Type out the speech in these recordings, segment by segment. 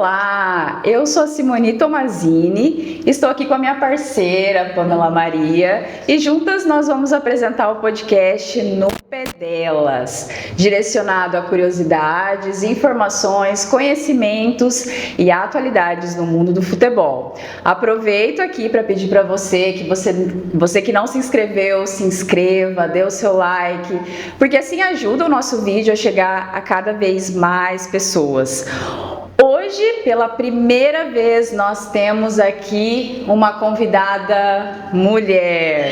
Olá, eu sou a Simone Tomazini, estou aqui com a minha parceira Pamela Maria e juntas nós vamos apresentar o podcast No Pé Delas, direcionado a curiosidades, informações, conhecimentos e atualidades no mundo do futebol. Aproveito aqui para pedir para você que não se inscreveu, se inscreva, dê o seu like, porque assim ajuda o nosso vídeo a chegar a cada vez mais pessoas. Hoje, pela primeira vez, nós temos aqui uma convidada mulher.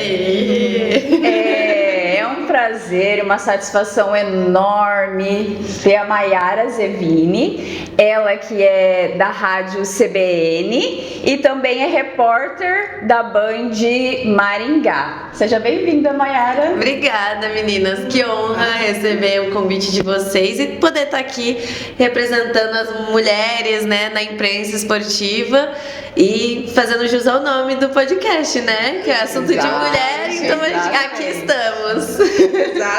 É um prazer, uma satisfação enorme ter a Mayara Zevini, ela que é da rádio CBN e também é repórter da Band Maringá. Seja bem-vinda, Mayara. Obrigada, meninas. Que honra receber o convite de vocês e poder estar aqui representando as mulheres, né, na imprensa esportiva e fazendo jus ao nome do podcast, né? Que é assunto de mulher, então aqui estamos.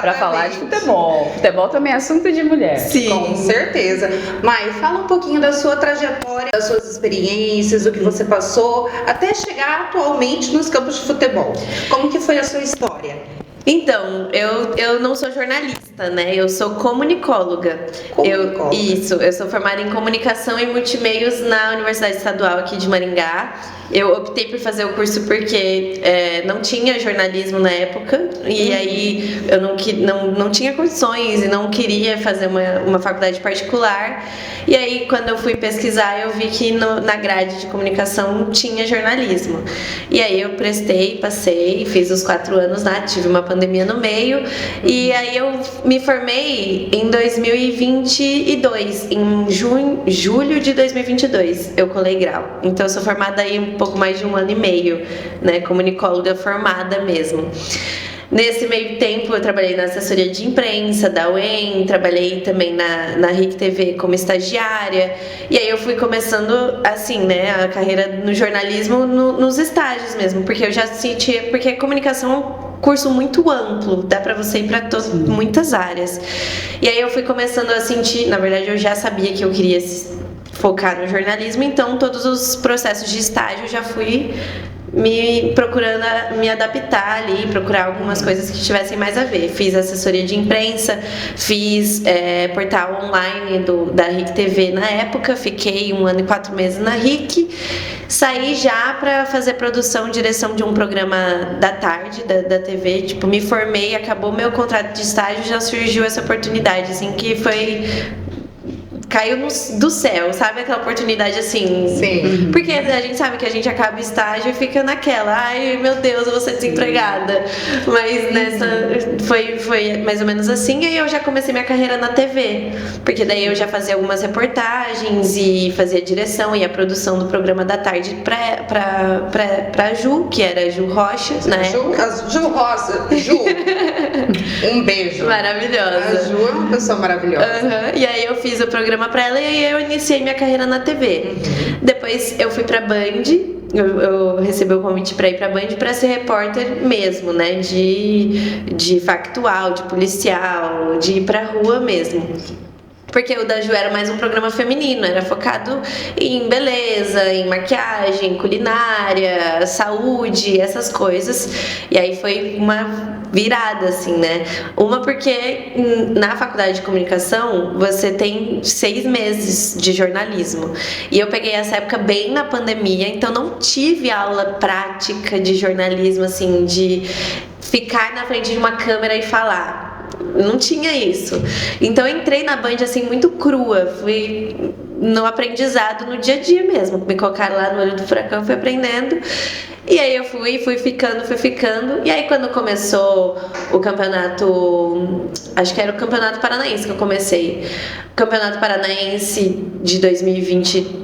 Para falar de futebol. Futebol também é assunto de mulher. Sim, com certeza. Mai, fala um pouquinho da sua trajetória, das suas experiências, do que você passou até chegar atualmente nos campos de futebol. Como que foi a sua história? Então, eu não sou jornalista, né? Eu sou comunicóloga. Eu sou formada em comunicação e multimeios na Universidade Estadual aqui de Maringá. Eu optei por fazer o curso porque não tinha jornalismo na época e aí eu não tinha condições e não queria fazer uma faculdade particular. E aí, quando eu fui pesquisar, eu vi que na grade de comunicação tinha jornalismo. E aí eu prestei, passei, fiz os 4 anos lá, tive uma pandemia no meio. E aí eu me formei em 2022, em julho de 2022, eu colei grau. Então eu sou formada aí um pouco mais de 1 ano e meio, né, comunicóloga formada mesmo. Nesse meio tempo eu trabalhei na assessoria de imprensa da UEM, trabalhei também na RIC TV como estagiária, e aí eu fui começando assim, né, a carreira no jornalismo nos estágios mesmo, porque eu já sentia, porque a comunicação é um curso muito amplo, dá pra você ir pra muitas áreas. E aí eu fui começando a sentir, na verdade eu já sabia que eu queria focar no jornalismo, então todos os processos de estágio já fui procurando me adaptar ali, procurar algumas coisas que tivessem mais a ver. Fiz assessoria de imprensa, fiz portal online da RIC TV na época, fiquei 1 ano e 4 meses na RIC, saí já para fazer produção, direção de um programa da tarde da TV, tipo, me formei, acabou meu contrato de estágio, já surgiu essa oportunidade, assim, que foi... caiu do céu, sabe? Aquela oportunidade assim. Sim. Porque a gente sabe que a gente acaba o estágio e fica naquela, ai meu Deus, eu vou ser desempregada. Mas nessa foi mais ou menos assim. E aí eu já comecei minha carreira na TV. Porque daí eu já fazia algumas reportagens e fazia a direção e a produção do programa da tarde pra Ju, que era Ju Rocha, né? Ju Rosa, Ju. Um beijo. Maravilhosa. A Ju é uma pessoa maravilhosa. E aí eu fiz o programa pra ela e aí eu iniciei minha carreira na TV. Depois eu fui pra Band, eu recebi o convite pra ir pra Band pra ser repórter mesmo, né? De factual, de policial, de ir pra rua mesmo. Porque o da Ju era mais um programa feminino, era focado em beleza, em maquiagem, culinária, saúde, essas coisas. E aí foi uma virada, assim, né? Uma porque na faculdade de comunicação você tem 6 meses de jornalismo. E eu peguei essa época bem na pandemia, então não tive aula prática de jornalismo, assim, de ficar na frente de uma câmera e falar. Não tinha isso. Então eu entrei na Band assim muito crua, fui no aprendizado no dia a dia mesmo. Me colocaram lá no olho do furacão, fui aprendendo. E aí eu fui ficando. E aí quando começou o campeonato, acho que era o Campeonato Paranaense que eu comecei. O Campeonato Paranaense de 2023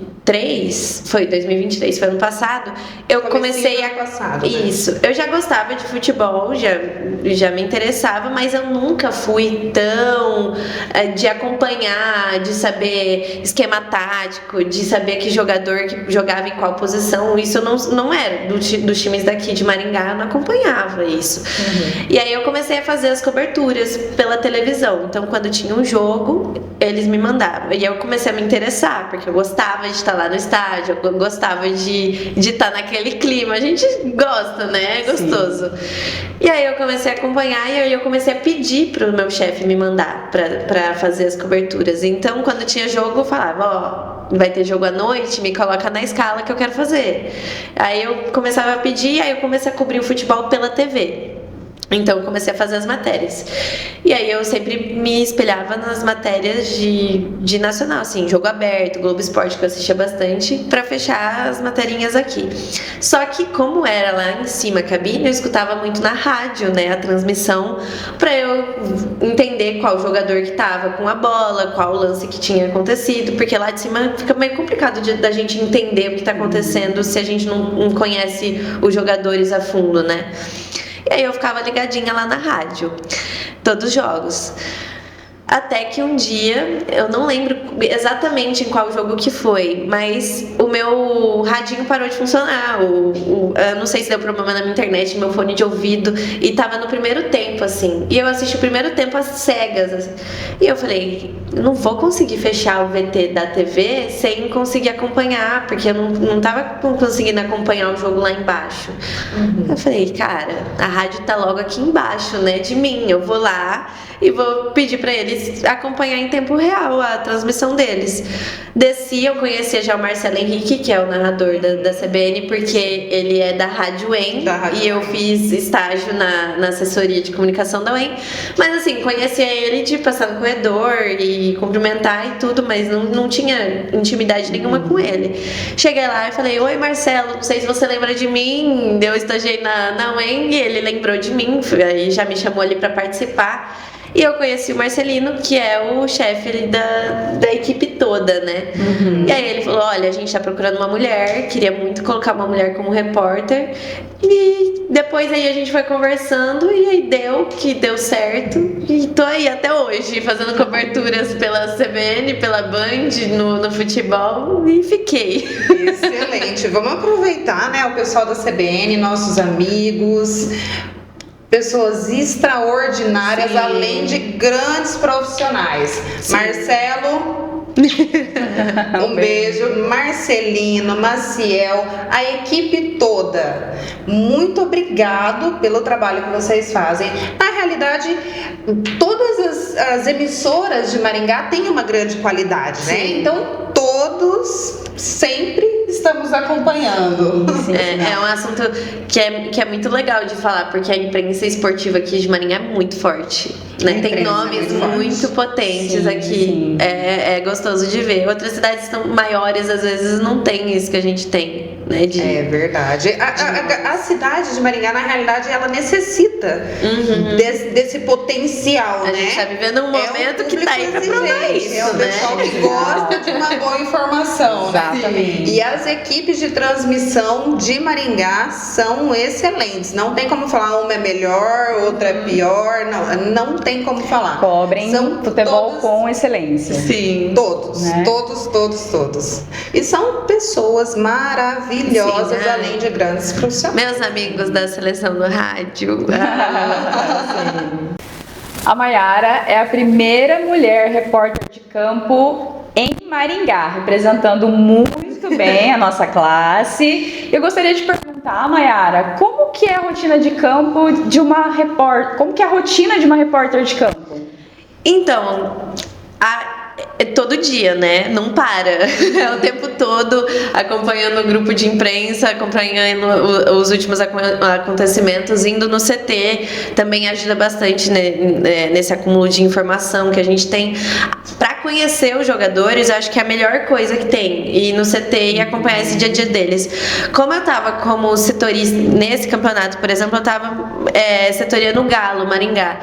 foi 2023, foi ano passado, eu comecei a... Passado, né? Isso, eu já gostava de futebol, já me interessava, mas eu nunca fui tão de acompanhar, de saber esquema tático, de saber que jogador que jogava em qual posição. Isso não era dos times daqui de Maringá, eu não acompanhava isso. E aí eu comecei a fazer as coberturas pela televisão. Então quando tinha um jogo, eles me mandavam. E eu comecei a me interessar, porque eu gostava de estar lá no estádio, eu gostava de estar naquele clima. A gente gosta, né? É gostoso. E aí eu comecei a acompanhar e aí eu comecei a pedir pro meu chefe me mandar pra fazer as coberturas. Então quando tinha jogo, eu falava, vai ter jogo à noite, me coloca na escala que eu quero fazer. Aí eu começava a pedir, aí eu comecei a cobrir o futebol pela TV. Então eu comecei a fazer as matérias. E aí eu sempre me espelhava nas matérias de nacional, assim, Jogo Aberto, Globo Esporte, que eu assistia bastante, pra fechar as materinhas aqui. Só que como era lá em cima a cabine, eu escutava muito na rádio, né, a transmissão, pra eu entender qual jogador que tava com a bola, qual lance que tinha acontecido, porque lá de cima fica meio complicado da gente entender o que tá acontecendo se a gente não conhece os jogadores a fundo, né? E aí eu ficava ligadinha lá na rádio, todos os jogos. Até que um dia, eu não lembro exatamente em qual jogo que foi, mas o meu radinho parou de funcionar. Eu não sei se deu problema na minha internet, meu fone de ouvido, e tava no primeiro tempo, assim. E eu assisti o primeiro tempo às cegas, assim. E eu falei, não vou conseguir fechar o VT da TV sem conseguir acompanhar, porque eu não tava conseguindo acompanhar o jogo lá embaixo. Eu falei, cara, a rádio tá logo aqui embaixo, né, de mim. Eu vou lá e vou pedir pra eles acompanhar em tempo real a transmissão deles. Desci, eu conhecia já o Marcelo Henrique, que é o narrador da CBN, porque ele é da Rádio UEM, e eu fiz estágio na assessoria de comunicação da UEM. Mas assim, conhecia ele de passar no corredor e cumprimentar e tudo, mas não tinha intimidade nenhuma com ele. Cheguei lá e falei, oi Marcelo, não sei se você lembra de mim, eu estagiei na UEM e ele lembrou de mim, aí já me chamou ali pra participar. E eu conheci o Marcelino, que é o chefe da equipe toda, né? E aí ele falou, olha, a gente tá procurando uma mulher, queria muito colocar uma mulher como repórter. E depois aí a gente foi conversando e aí deu certo. E tô aí até hoje, fazendo coberturas pela CBN, pela Band, no futebol, e fiquei. Excelente. Vamos aproveitar, né, o pessoal da CBN, nossos amigos, pessoas extraordinárias, além de grandes profissionais. Sim. Marcelo, um beijo. Marcelino, Maciel, a equipe toda, muito obrigado pelo trabalho que vocês fazem. Na realidade, todas as emissoras de Maringá têm uma grande qualidade, né? Então todos sempre estamos acompanhando. É um assunto que é muito legal de falar, porque a imprensa esportiva aqui de Maringá é muito forte, né? Tem nomes muito potentes aqui. É gostoso de ver. Outras cidades maiores, às vezes, não tem isso que a gente tem, né? É verdade. A cidade de Maringá, na realidade, ela necessita desse potencial, né? A gente tá vivendo um momento que tá aí pra provar isso, é o pessoal que gosta de uma boa informação. Exatamente. E as equipes de transmissão de Maringá são excelentes. Não tem como falar uma é melhor, outra é pior. Não tem como falar. Cobrem futebol com excelência. Sim. Todos, né? Todos. E são pessoas maravilhosas, sim, além de grandes profissionais. Meus amigos da seleção do rádio. A Mayara é a primeira mulher repórter de campo em Maringá, representando muito bem a nossa classe. Eu gostaria de perguntar, Mayara, como que é a rotina de campo de uma repórter? Como que é a rotina de uma repórter de campo? Então, todo dia, né? Não para. É o tempo todo acompanhando o grupo de imprensa, acompanhando os últimos acontecimentos, indo no CT. Também ajuda bastante, né, nesse acúmulo de informação que a gente tem. Para conhecer os jogadores, eu acho que é a melhor coisa que tem. Ir no CT e acompanhar esse dia a dia deles. Como eu tava como setorista nesse campeonato, por exemplo, eu tava setoriando o Galo, Maringá.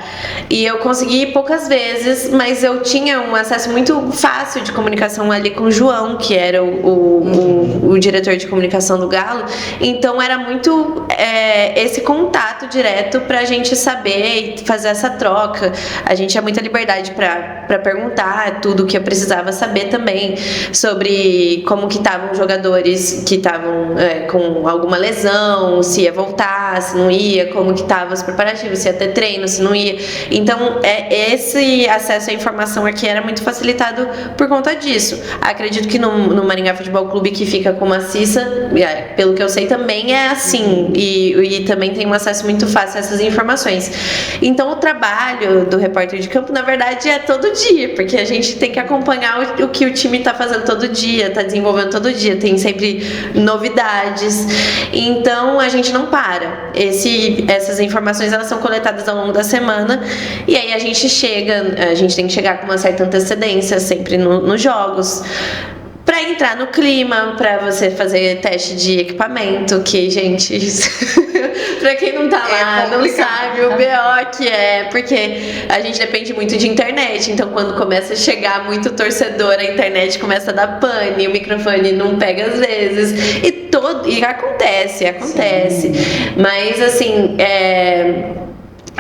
E eu consegui ir poucas vezes, mas eu tinha um acesso muito fácil de comunicação ali com o João, que era o diretor de comunicação do Galo. Então era muito esse contato direto pra gente saber e fazer essa troca. A gente tinha muita liberdade pra perguntar tudo o que eu precisava saber também sobre como que estavam os jogadores que estavam com alguma lesão, se ia voltar, se não ia, como que estavam os preparativos, se ia ter treino, se não ia. Então esse acesso à informação aqui era muito facilitado por conta disso. Acredito que no Maringá Futebol Clube, que fica com a Cissa, pelo que eu sei também é assim, e também tem um acesso muito fácil a essas informações. Então o trabalho do repórter de campo, na verdade, é todo dia, porque a gente tem que acompanhar o que o time está fazendo todo dia, está desenvolvendo todo dia, tem sempre novidades, então a gente não para. Essas informações, elas são coletadas ao longo da semana, e aí a gente tem que chegar com uma certa antecedência sempre nos jogos, pra entrar no clima, pra você fazer teste de equipamento, que, gente, pra quem não tá lá, não sabe o BO que porque a gente depende muito de internet, então quando começa a chegar muito torcedor, a internet começa a dar pane, o microfone não pega às vezes, e acontece, Sim. Mas assim,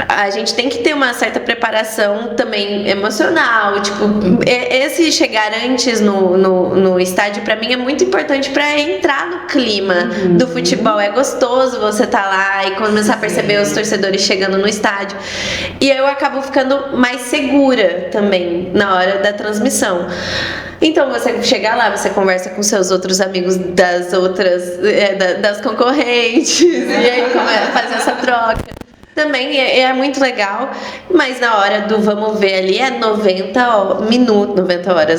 a gente tem que ter uma certa preparação também emocional, tipo, esse chegar antes no estádio pra mim é muito importante pra entrar no clima do futebol. É gostoso você tá lá e começar a perceber os torcedores chegando no estádio, e eu acabo ficando mais segura também na hora da transmissão. Então você chega lá, você conversa com seus outros amigos das outras das concorrentes, e aí começa a fazer essa troca. Também é muito legal, mas na hora do vamos ver ali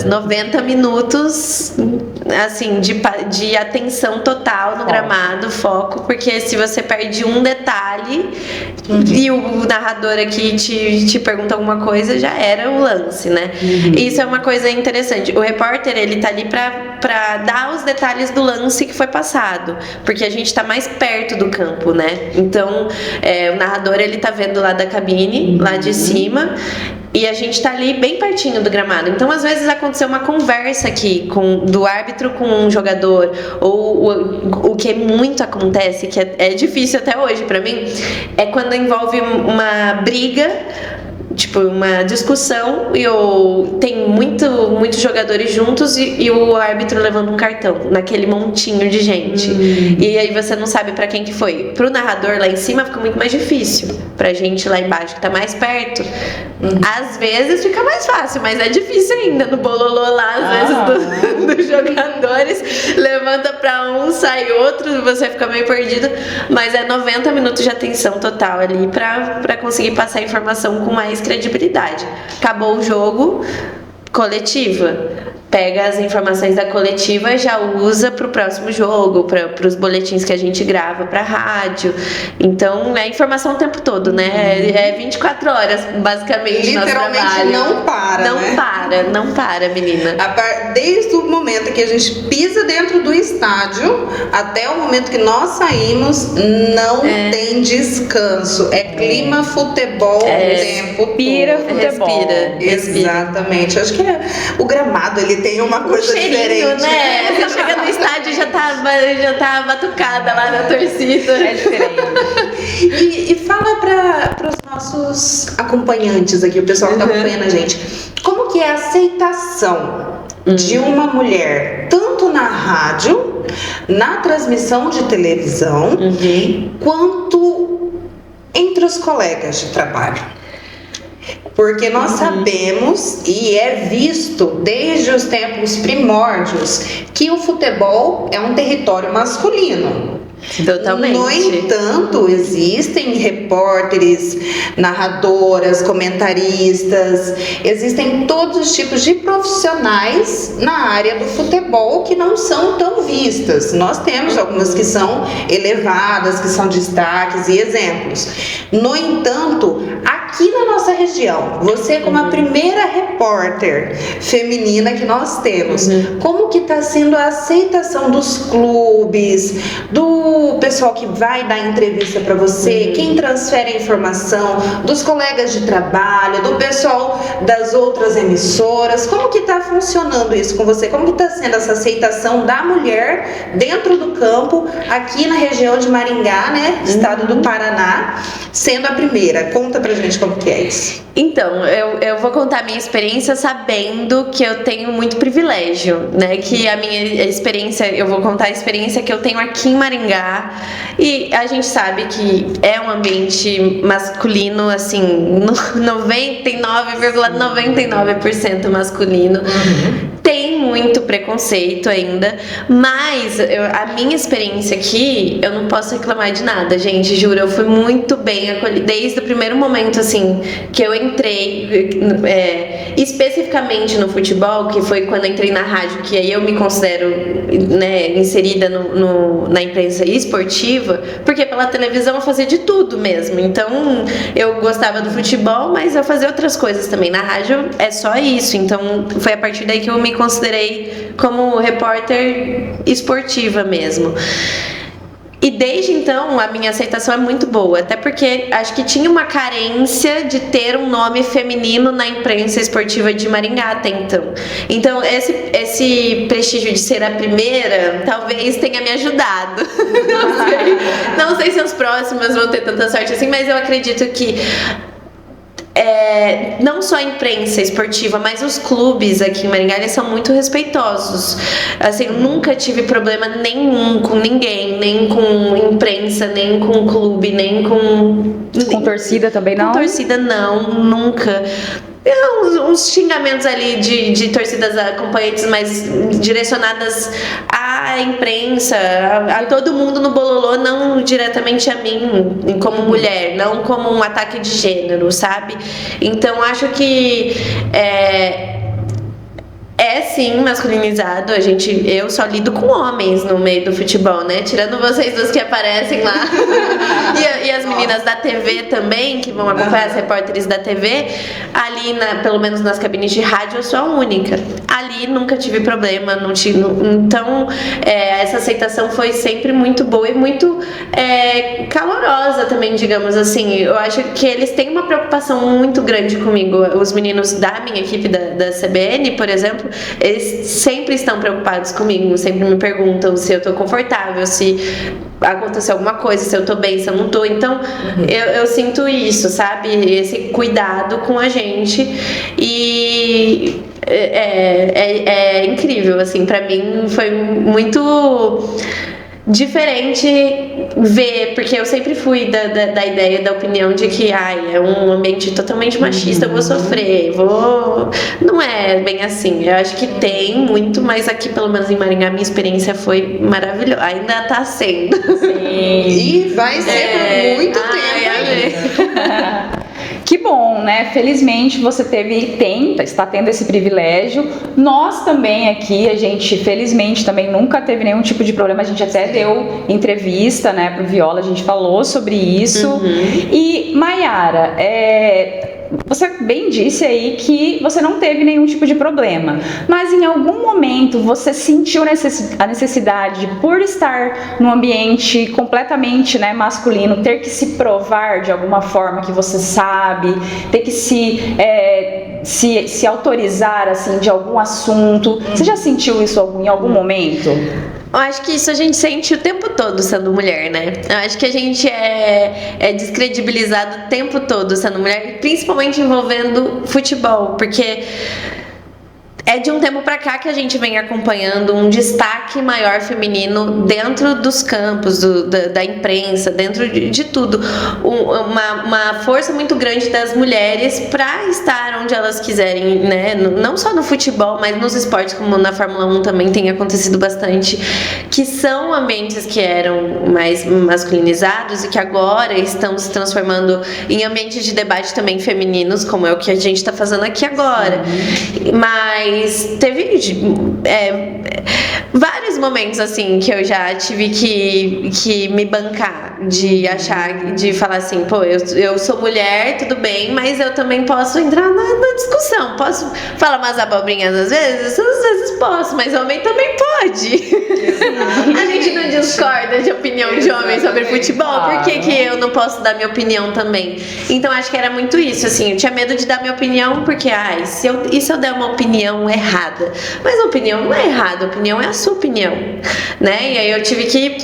90 minutos assim, de atenção total no gramado, foco, porque se você perde um detalhe e o narrador aqui te pergunta alguma coisa, já era o lance, né? Isso é uma coisa interessante. O repórter, ele tá ali pra dar os detalhes do lance que foi passado, porque a gente tá mais perto do campo, né? Então, o narrador, ele tá vendo lá da cabine, lá de cima, e a gente tá ali bem pertinho do gramado. Então, às vezes, aconteceu uma conversa aqui do árbitro com um jogador, ou o que muito acontece, que é difícil até hoje pra mim, é quando envolve uma briga, tipo, uma discussão, e tem muitos jogadores juntos e o árbitro levando um cartão naquele montinho de gente. E aí você não sabe pra quem que foi. Pro narrador lá em cima fica muito mais difícil. Pra gente lá embaixo que tá mais perto, às vezes fica mais fácil, mas é difícil ainda no bololô lá, às vezes dos jogadores. Levanta pra um, sai outro, você fica meio perdido. Mas 90 minutos de atenção total ali pra conseguir passar a informação com mais credibilidade. Acabou o jogo, coletiva. Pega as informações da coletiva e já usa pro próximo jogo, para os boletins que a gente grava pra rádio. Então, é informação o tempo todo, né? É 24 horas, basicamente, nosso trabalho. Literalmente não para, Não para, menina. Desde o momento que a gente pisa dentro do estádio até o momento que nós saímos, não tem descanso. É clima futebol o tempo todo. Respira futebol. Respira. Exatamente. Acho que o gramado, ele tem uma coisa diferente, né? Você chega no estádio e já tá batucada lá na torcida. É diferente. E fala para os nossos acompanhantes aqui, o pessoal que tá acompanhando a gente, como que é a aceitação de uma mulher, tanto na rádio, na transmissão de televisão, quanto entre os colegas de trabalho? Porque nós sabemos, e é visto desde os tempos primórdios, que o futebol é um território masculino. Totalmente. No entanto, existem repórteres, narradoras, comentaristas, existem todos os tipos de profissionais na área do futebol que não são tão vistas. Nós temos algumas que são elevadas, que são destaques e exemplos. No entanto, aqui Aqui na nossa região, você como a primeira repórter feminina que nós temos, como que está sendo a aceitação dos clubes, do pessoal que vai dar entrevista para você, quem transfere a informação, dos colegas de trabalho, do pessoal das outras emissoras, como que está funcionando isso com você? Como que está sendo essa aceitação da mulher dentro do campo, aqui na região de Maringá, né, estado do Paraná, sendo a primeira? Conta pra gente como que é isso. Então, eu vou contar a minha experiência sabendo que eu tenho muito privilégio, né? Que a minha experiência, eu vou contar a experiência que eu tenho aqui em Maringá. E a gente sabe que é um ambiente masculino, assim, 99,99% masculino. Tem muito preconceito ainda, mas a minha experiência aqui, eu não posso reclamar de nada, gente, juro, eu fui muito bem acolhida, desde o primeiro momento, assim, que eu entrei, especificamente no futebol, que foi quando eu entrei na rádio, que aí eu me considero, né, inserida na imprensa esportiva, porque pela televisão eu fazia de tudo mesmo, então eu gostava do futebol, mas eu fazia outras coisas também, na rádio é só isso, então foi a partir daí que eu me considerei como repórter esportiva mesmo. E desde então a minha aceitação é muito boa, até porque acho que tinha uma carência de ter um nome feminino na imprensa esportiva de Maringá até então. Então esse prestígio de ser a primeira talvez tenha me ajudado. Não sei se os próximos vão ter tanta sorte assim, mas eu acredito que não só a imprensa esportiva, mas os clubes aqui em Maringá, eles são muito respeitosos. Assim, nunca tive problema nenhum com ninguém, nem com imprensa, nem com clube, nem com torcida também não? Com torcida não, nunca. Uns xingamentos ali de torcidas acompanhantes, mas direcionadas à imprensa, a todo mundo no bololô, não diretamente a mim como mulher, não como um ataque de gênero, sabe? Então acho que é sim masculinizado. Eu só lido com homens no meio do futebol, né? Tirando vocês dois que aparecem lá. e as meninas da TV também, que vão acompanhar, as repórteres da TV. Ali, pelo menos nas cabines de rádio, eu sou a única. Ali nunca tive problema, não tive. Então, essa aceitação foi sempre muito boa e muito calorosa também, digamos assim. Eu acho que eles têm uma preocupação muito grande comigo. Os meninos da minha equipe da CBN, por exemplo, eles sempre estão preocupados comigo, sempre me perguntam se eu tô confortável, se aconteceu alguma coisa, se eu tô bem, se eu não tô. Então eu sinto isso, sabe? Esse cuidado com a gente. E é incrível, assim, pra mim foi muito diferente ver, porque eu sempre fui da ideia, da opinião de que é um ambiente totalmente machista, eu vou sofrer, não é bem assim. Eu acho que tem muito, mas aqui pelo menos em Maringá minha experiência foi maravilhosa, ainda tá sendo. Sim. E vai ser por muito tempo ainda. Que bom, né? Felizmente você está tendo esse privilégio. Nós também aqui, a gente felizmente também nunca teve nenhum tipo de problema. A gente até deu entrevista, né, pro Viola, a gente falou sobre isso. E Maiara, você bem disse aí que você não teve nenhum tipo de problema, mas em algum momento você sentiu a necessidade de, por estar num ambiente completamente, né, masculino, ter que se provar de alguma forma que você sabe, ter que se autorizar assim de algum assunto? Você já sentiu isso em algum momento? Eu acho que isso a gente sente o tempo todo sendo mulher, né? Eu acho que a gente é descredibilizado o tempo todo sendo mulher, principalmente envolvendo futebol, porque é de um tempo pra cá que a gente vem acompanhando um destaque maior feminino dentro dos campos, da imprensa, dentro de tudo. Uma força muito grande das mulheres pra estar onde elas quiserem, né? Não só no futebol, mas nos esportes, como na Fórmula 1 também tem acontecido bastante, que são ambientes que eram mais masculinizados e que agora estão se transformando em ambientes de debate também femininos, como é o que a gente tá fazendo aqui agora. Mas Mas teve vários momentos assim que eu já tive que me bancar, de achar, de falar assim, pô, eu sou mulher, tudo bem, mas eu também posso entrar na discussão, posso falar umas abobrinhas às vezes posso, mas homem também pode. A gente não discorda de opinião de homem sobre futebol, por que eu não posso dar minha opinião também? Então acho que era muito isso, assim, eu tinha medo de dar minha opinião, porque, se eu der uma opinião errada? Mas a opinião não é errada, a opinião é a sua opinião, né? E aí eu tive que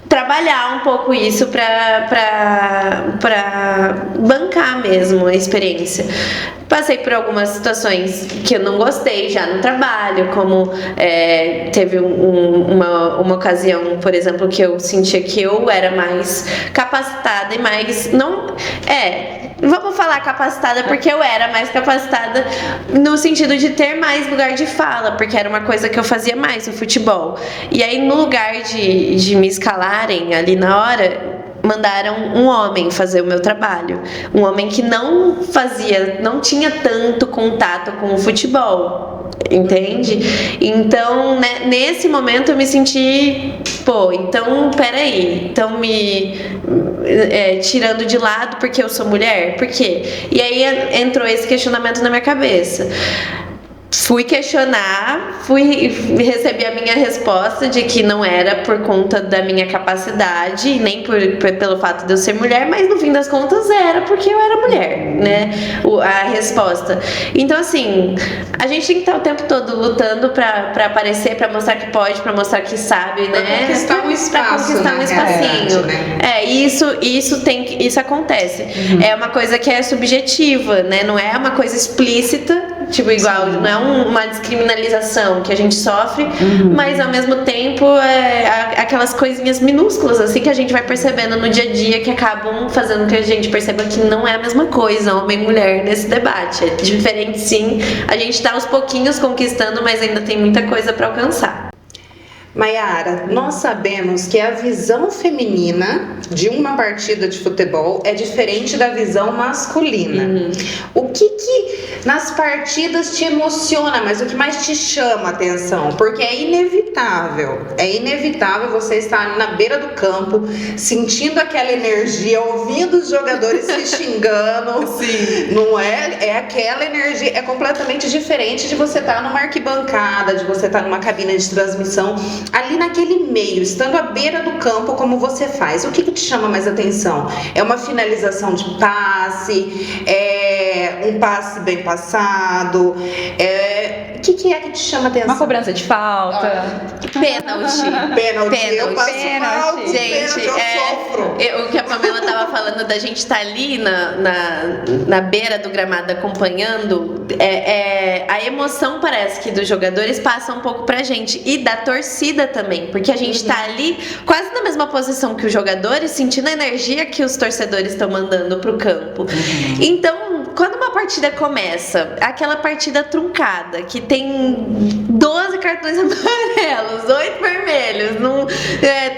trabalhar um pouco isso pra bancar mesmo a experiência. Passei por algumas situações que eu não gostei já no trabalho, como teve uma ocasião, por exemplo, que eu sentia que eu era mais capacitada e mais... Vamos falar capacitada porque eu era mais capacitada no sentido de ter mais lugar de fala, porque era uma coisa que eu fazia mais no futebol. E aí, no lugar de me escalarem ali na hora, mandaram um homem fazer o meu trabalho. Um homem que não tinha tanto contato com o futebol, entende? Então, né, nesse momento eu me senti, então, peraí, estão me tirando de lado porque eu sou mulher? Por quê? E aí entrou esse questionamento na minha cabeça. Fui questionar, recebi a minha resposta de que não era por conta da minha capacidade, nem pelo fato de eu ser mulher, mas no fim das contas era porque eu era mulher, né? A resposta. Então, assim, a gente tem que estar o tempo todo lutando pra aparecer, pra mostrar que pode, pra mostrar que sabe, né? Pra conquistar um espaço, pra conquistar um espacinho. né? Isso acontece. É uma coisa que é subjetiva, né? Não é uma coisa explícita, tipo, igual, não é uma descriminalização que a gente sofre, mas ao mesmo tempo aquelas coisinhas minúsculas assim que a gente vai percebendo no dia a dia que acabam fazendo que a gente perceba que não é a mesma coisa, homem e mulher nesse debate. É diferente, sim. A gente tá aos pouquinhos conquistando, mas ainda tem muita coisa para alcançar. Maiara, nós sabemos que a visão feminina de uma partida de futebol é diferente da visão masculina. O que nas partidas te emociona, mas o que mais te chama a atenção? Porque é inevitável você estar na beira do campo, sentindo aquela energia, ouvindo os jogadores se xingando. Sim. Não é aquela energia, é completamente diferente de você estar numa arquibancada, de você estar numa cabine de transmissão. Ali naquele meio, estando à beira do campo, como você faz? O que te chama mais atenção? É uma finalização de passe? É um passe bem passado? O que é que te chama atenção? Uma cobrança de falta? Pênalti. Eu passo mal com gente, pênalti, eu sofro. O que a Pamela tava falando da gente estar ali na beira do gramado acompanhando, a emoção parece que dos jogadores passa um pouco pra gente, e da torcida também, porque a gente tá ali quase na mesma posição que os jogadores, sentindo a energia que os torcedores estão mandando pro campo. Então, quando uma partida começa, aquela partida truncada, que tem 12 cartões amarelos, 8 vermelhos,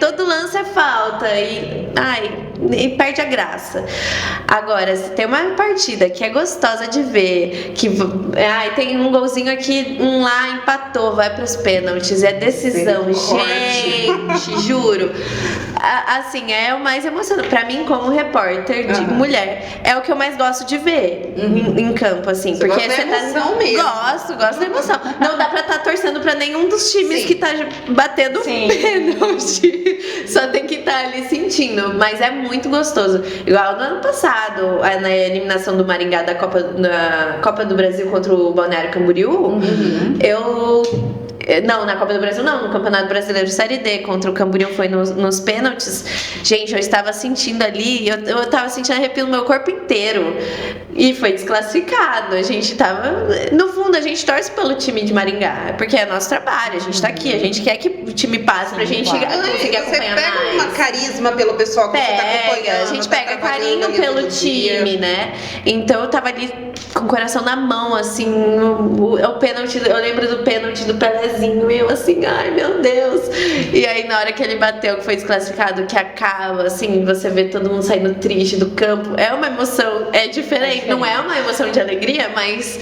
todo lance é falta e perde a graça. Agora, se tem uma partida que é gostosa de ver, que tem um golzinho aqui, um lá empatou, vai pros pênaltis, é decisão, gente, juro. Assim, é o mais emocionante. Pra mim, como repórter de mulher, é o que eu mais gosto de ver em campo, assim. Você porque gosta da emoção mesmo. Gosto da emoção. Não dá pra estar torcendo pra nenhum dos times que tá batendo pênalti. Só tem que estar ali sentindo. Mas é muito gostoso. Igual no ano passado, na eliminação do Maringá da Copa do Brasil contra o Balneário Camboriú, Não, na Copa do Brasil não, no Campeonato Brasileiro Série D contra o Camboriú foi nos pênaltis. Gente, eu estava sentindo ali, eu estava sentindo arrepio no meu corpo inteiro. E foi desclassificado. A gente tava... No fundo, a gente torce pelo time de Maringá, porque é nosso trabalho, a gente tá aqui, a gente quer que o time passe pra gente conseguir acompanhar mais. Você pega uma carisma pelo pessoal que você tá acompanhando. A gente pega carinho pelo time, né? Então eu tava ali com o coração na mão, assim, o pênalti, eu lembro do pênalti do Pelezinho, e eu assim, ai meu Deus. E aí na hora que ele bateu, que foi desclassificado, que acaba, assim, você vê todo mundo saindo triste do campo, é uma emoção, é diferente, não é uma emoção de alegria, mas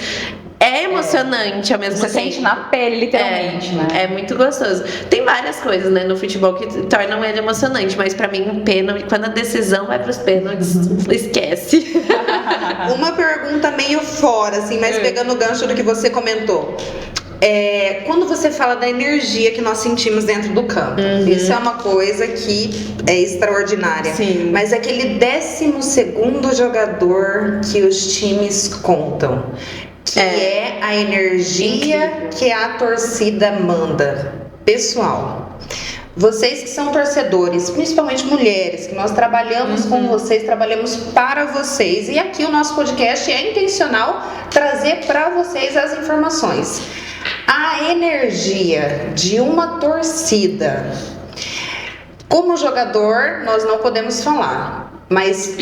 é emocionante ao mesmo Você tempo. sente na pele, literalmente, né? É muito gostoso. Tem várias coisas, né, no futebol que tornam ele emocionante, mas pra mim, um pênalti, quando a decisão vai pros pênaltis, esquece. Uma pergunta meio fora, assim, mas pegando o gancho do que você comentou. Quando você fala da energia que nós sentimos dentro do campo, isso é uma coisa que é extraordinária. Sim. Mas aquele 12º jogador que os times contam, que é a energia que a torcida manda. Pessoal, vocês que são torcedores, principalmente mulheres, que nós trabalhamos com vocês, trabalhamos para vocês. E aqui o nosso podcast é intencional trazer para vocês as informações. A energia de uma torcida, como jogador, nós não podemos falar, mas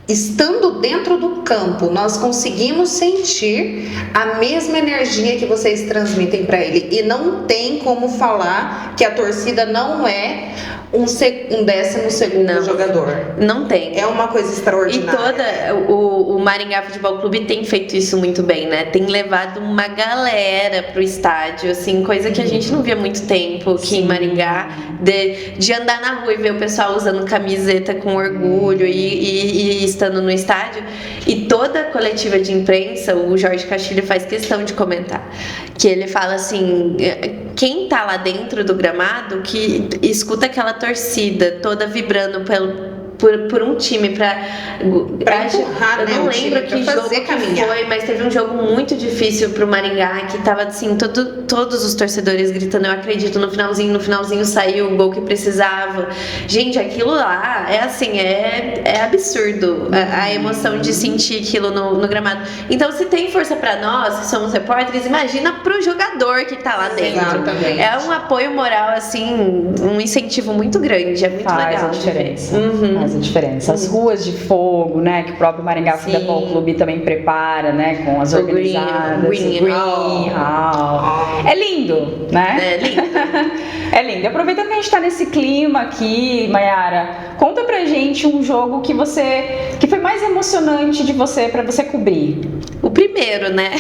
estando dentro do campo, nós conseguimos sentir a mesma energia que vocês transmitem para ele. E não tem como falar que a torcida não é um 12º jogador. Não tem. É uma coisa extraordinária. E o Maringá Futebol Clube tem feito isso muito bem, né? Tem levado uma galera pro estádio, assim, coisa que a gente não via há muito tempo aqui em Maringá, de andar na rua e ver o pessoal usando camiseta com orgulho e estando no estádio. E toda a coletiva de imprensa, o Jorge Castilho faz questão de comentar, que ele fala assim, quem tá lá dentro do gramado, que escuta aquela torcida toda vibrando por um time pra empurrar, eu não né, lembro que jogo que foi, mas teve um jogo muito difícil pro Maringá, que tava assim, todos os torcedores gritando, eu acredito, no finalzinho saiu o gol que precisava. Gente, aquilo lá é assim, é absurdo a emoção de sentir aquilo no gramado. Então, se tem força pra nós, que somos repórteres, imagina pro jogador que tá lá dentro. Exatamente. É um apoio moral, assim, um incentivo muito grande, é muito Faz legal. a diferença. Faz a diferença. As ruas de fogo, né, que o próprio Maringá Futebol Clube também prepara, né, com as organizadas. Green Hall. É lindo, né? É lindo. É lindo. Aproveitando que a gente tá nesse clima aqui, Mayara, conta pra gente um jogo que foi mais emocionante pra você cobrir. O primeiro, né?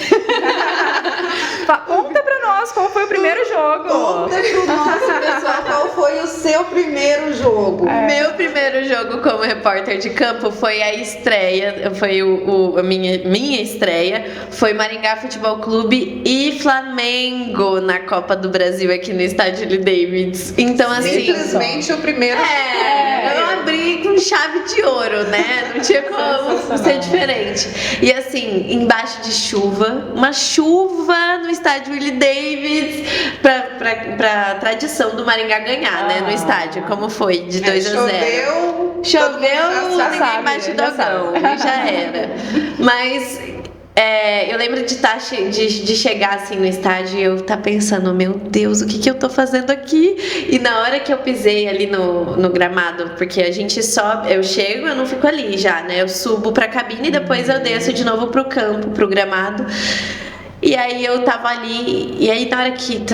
Conta pra nós qual foi o primeiro jogo. Conta pro nosso pessoal qual foi o seu primeiro jogo. Meu primeiro jogo como repórter de campo foi a estreia, foi a minha estreia, foi Maringá Futebol Clube e Flamengo na Copa do Brasil aqui no estádio Lee Davids. Então, assim, simplesmente o primeiro. eu abri com chave de ouro, né? Não tinha como ser diferente. E assim, embaixo de chuva, uma chuva no estádio Lee Davids, pra tradição do Maringá ganhar, né? No estádio, como foi, de 2-0. Choveu, ninguém bate dogão, já era. Mas eu lembro de chegar assim no estádio e eu tá pensando, meu Deus, o que eu tô fazendo aqui? E na hora que eu pisei ali no gramado, porque a gente sobe, eu chego, eu não fico ali já, né? Eu subo pra cabine e depois eu desço de novo pro campo, pro gramado. E aí eu tava ali, e aí na hora que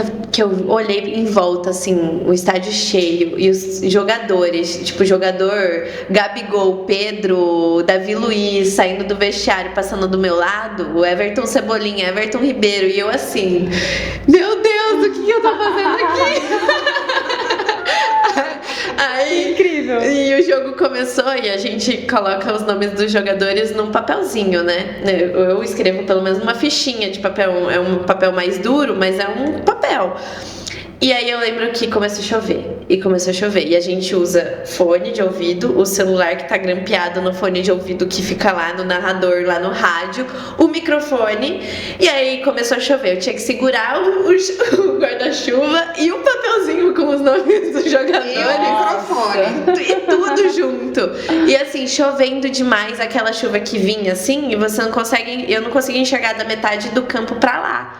eu olhei em volta, assim, o estádio cheio, e os jogadores, tipo, jogador Gabigol, Pedro, Davi Luiz, saindo do vestiário, passando do meu lado, o Everton Cebolinha, Everton Ribeiro, e eu assim, meu Deus, o que eu tô fazendo aqui? Aí, incrível. E o jogo começou e a gente coloca os nomes dos jogadores num papelzinho, né? Eu escrevo pelo menos uma fichinha de papel, é um papel mais duro, mas é um papel. E aí eu lembro que começou a chover, e a gente usa fone de ouvido, o celular que tá grampeado no fone de ouvido que fica lá no narrador, lá no rádio, o microfone, e aí começou a chover, eu tinha que segurar o guarda-chuva e o papelzinho com os nomes dos jogadores. E o microfone. E tudo junto. E assim, chovendo demais, aquela chuva que vinha assim, e eu não conseguia enxergar da metade do campo pra lá.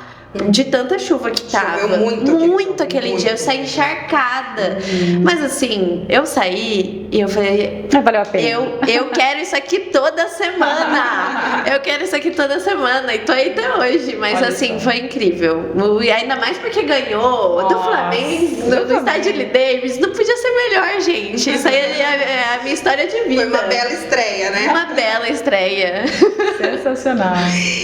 De tanta chuva que tava. Choveu muito aquele dia. Eu saí encharcada. Mas assim, eu saí E eu falei, valeu a pena. Eu quero isso aqui toda semana. Eu quero isso aqui toda semana. E tô aí até hoje. Mas Olha assim, só. foi incrível. E ainda mais porque ganhou do Flamengo, do estádio Lee Davis. Não podia ser melhor, gente. Isso aí é a minha história de vida. Foi uma bela estreia, né? Uma bela estreia. Sensacional.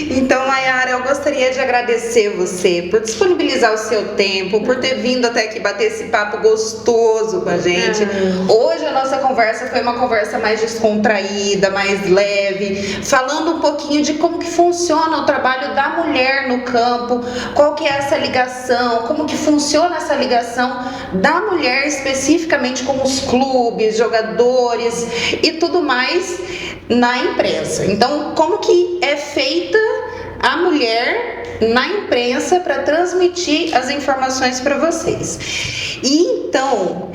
Então, Mayara, eu gostaria de agradecer você por disponibilizar o seu tempo, por ter vindo até aqui bater esse papo gostoso com a gente. Hoje a nossa conversa foi uma conversa mais descontraída, mais leve, falando um pouquinho de como que funciona o trabalho da mulher no campo, qual que é essa ligação, como que funciona essa ligação da mulher especificamente com os clubes, jogadores e tudo mais na imprensa. Então, como que é feita a mulher na imprensa para transmitir as informações para vocês. E então,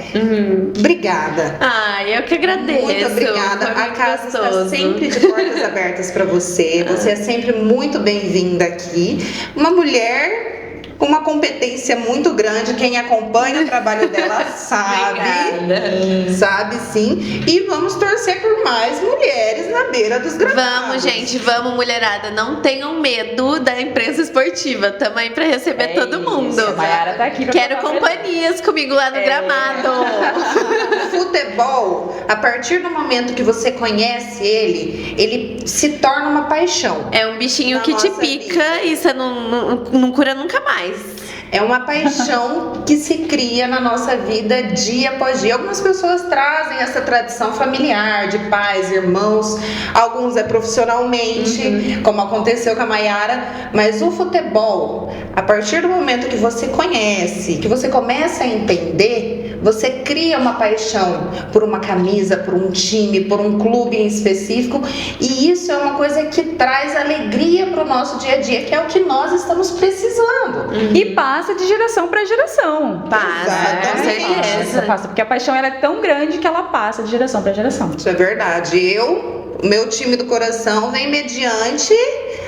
obrigada. Eu que agradeço. Muito obrigada. Foi A muito casa está gostoso. sempre de portas abertas para você. Você é sempre muito bem-vinda aqui. Uma mulher com uma competência muito grande. Quem acompanha o trabalho dela sabe. Obrigada. Sabe sim. E vamos torcer por mais mulheres na beira dos gramados. Vamos, gente, vamos, mulherada. Não tenham medo da imprensa esportiva. Tamo aí pra receber todo mundo. A Mayara tá aqui pra Quero falar companhias comigo lá no gramado. Futebol, a partir do momento que você conhece ele se torna uma paixão. É um bichinho Na que te nossa pica vida. e você não cura nunca mais. É uma paixão que se cria na nossa vida dia após dia. Algumas pessoas trazem essa tradição familiar, de pais, irmãos. Alguns é profissionalmente, como aconteceu com a Mayara. Mas o futebol, a partir do momento que você conhece, que você começa a entender, você cria uma paixão por uma camisa, por um time, por um clube em específico. E isso é uma coisa que traz alegria para o nosso dia a dia, que é o que nós estamos precisando. E passa de geração para geração. Passa, com certeza. Passa, porque a paixão ela é tão grande que ela passa de geração para geração. Isso é verdade. O meu time do coração vem mediante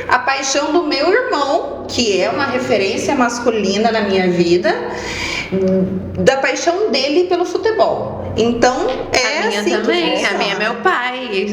a paixão do meu irmão, que é uma referência masculina na minha vida, da paixão dele pelo futebol. Então, A minha assim também, que a minha é meu pai.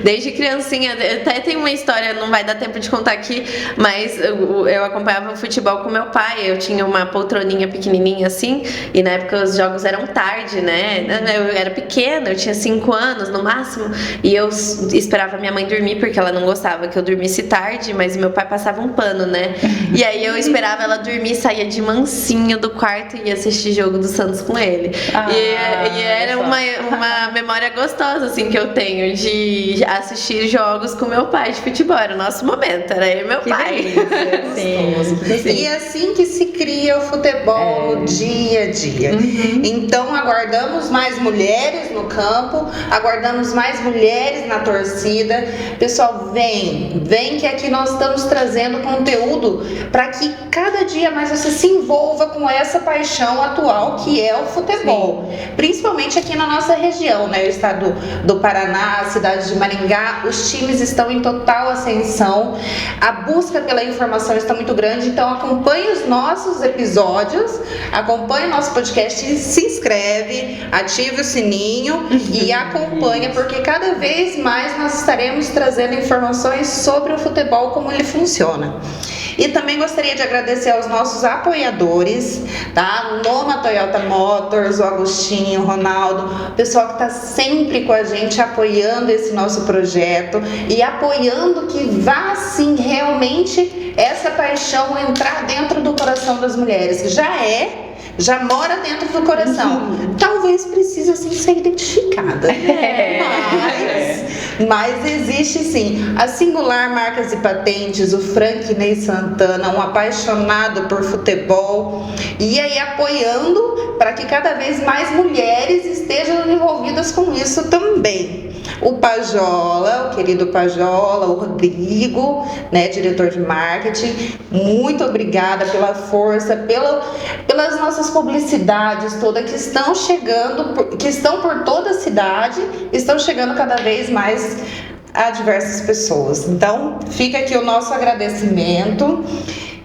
Desde criancinha, até tem uma história, não vai dar tempo de contar aqui, mas eu acompanhava o futebol com meu pai. Eu tinha uma poltroninha pequenininha assim, e na época os jogos eram tarde, né? Eu era pequena, eu tinha 5 anos no máximo, e eu esperava minha mãe dormir, porque ela não gostava que eu dormisse tarde, mas meu pai passava um pano, né? E aí eu esperava ela dormir, saía de mansinho do quarto e ia assistir jogo do Santos com ele. E era uma memória gostosa, assim, que eu tenho de assistir jogos com meu pai de futebol. Era o nosso momento, era eu e meu pai. E é assim que se cria o futebol no dia a dia. Então aguardamos mais mulheres no campo, aguardamos mais mulheres na torcida. Pessoal, vem que aqui nós estamos trazendo conteúdo para que cada dia mais você se envolva com essa paixão atual que é o futebol. Principalmente aqui na nossa região, né? O estado do Paraná, a cidade de Maringá, os times estão em total ascensão. A busca pela informação está muito grande, então acompanhe os nossos episódios, acompanhe o nosso podcast, se inscreve, ative o sininho e acompanha, porque cada vez mais nós estaremos trazendo informações sobre o futebol, como ele funciona. E também gostaria de agradecer aos nossos apoiadores, tá? Noma Toyota Motors, o Agostinho, o Ronaldo, o pessoal que está sempre com a gente apoiando esse nosso projeto e apoiando que vá sim realmente essa paixão entrar dentro do coração das mulheres, que já mora dentro do coração. Talvez precise assim ser identificada, mas existe sim. A Singular Marcas e Patentes, o Franklin Santana, um apaixonado por futebol, e aí apoiando para que cada vez mais mulheres estejam envolvidas com isso também. O Pajola, o querido Pajola, o Rodrigo, né, diretor de marketing, muito obrigada pela força, pelas nossas publicidades todas que estão chegando, que estão por toda a cidade, estão chegando cada vez mais a diversas pessoas. Então, fica aqui o nosso agradecimento.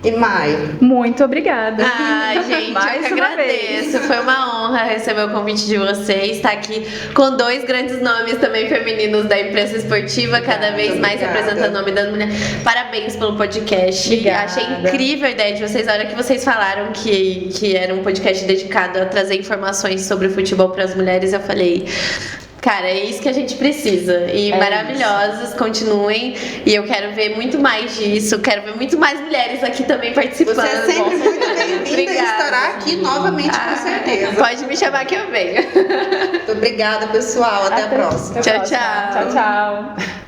E Mai? Muito obrigada. Ai, gente, Mais eu que uma agradeço. vez. Foi uma honra receber o convite de vocês. Estar aqui com 2 grandes nomes também femininos da imprensa esportiva, cada vez mais obrigada. representando o nome da mulher. Parabéns pelo podcast. Obrigada. Achei incrível a ideia de vocês. A hora que vocês falaram que era um podcast dedicado a trazer informações sobre o futebol para as mulheres, eu falei... Cara, é isso que a gente precisa. E maravilhosos, continuem. E eu quero ver muito mais disso. Quero ver muito mais mulheres aqui também participando. Você é sempre muito bem-vinda e estará aqui novamente, com certeza. Pode me chamar que eu venho. Muito obrigada, pessoal. Até a próxima. Tchau, Tchau, tchau.